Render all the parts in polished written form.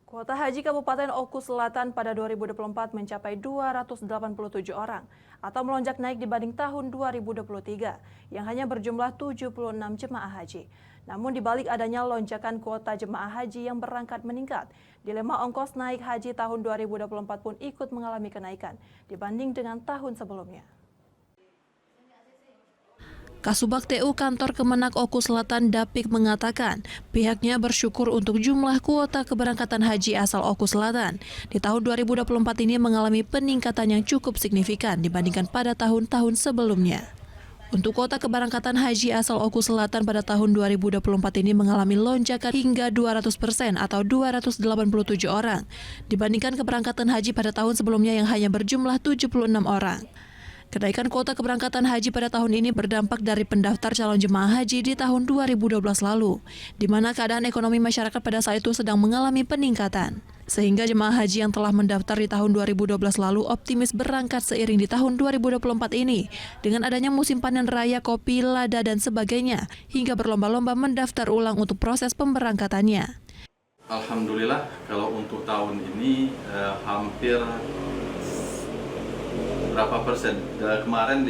Kuota haji Kabupaten Oku Selatan pada 2024 mencapai 287 orang atau melonjak naik dibanding tahun 2023 yang hanya berjumlah 76 jemaah haji. Namun di balik adanya lonjakan kuota jemaah haji yang berangkat meningkat, dilema ongkos naik haji tahun 2024 pun ikut mengalami kenaikan dibanding dengan tahun sebelumnya. Kasubag TU Kantor Kemenak Oku Selatan Dapik mengatakan pihaknya bersyukur untuk jumlah kuota keberangkatan haji asal Oku Selatan di tahun 2024 ini mengalami peningkatan yang cukup signifikan dibandingkan pada tahun-tahun sebelumnya. Untuk kuota keberangkatan haji asal Oku Selatan pada tahun 2024 ini mengalami lonjakan hingga 200% atau 287 orang dibandingkan keberangkatan haji pada tahun sebelumnya yang hanya berjumlah 76 orang. Kenaikan kuota keberangkatan haji pada tahun ini berdampak dari pendaftar calon jemaah haji di tahun 2012 lalu, di mana keadaan ekonomi masyarakat pada saat itu sedang mengalami peningkatan. Sehingga jemaah haji yang telah mendaftar di tahun 2012 lalu optimis berangkat seiring di tahun 2024 ini, dengan adanya musim panen raya, kopi, lada, dan sebagainya, hingga berlomba-lomba mendaftar ulang untuk proses pemberangkatannya. Alhamdulillah, kalau untuk tahun ini hampir berapa persen? Kemarin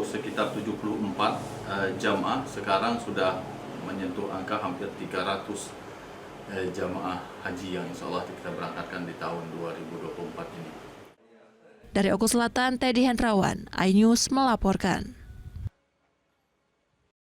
sekitar 74 jamaah, sekarang sudah menyentuh angka hampir 300 jamaah haji yang insya Allah kita berangkatkan di tahun 2024 ini. Dari Oku Selatan, Teddy Hendrawan, iNews melaporkan.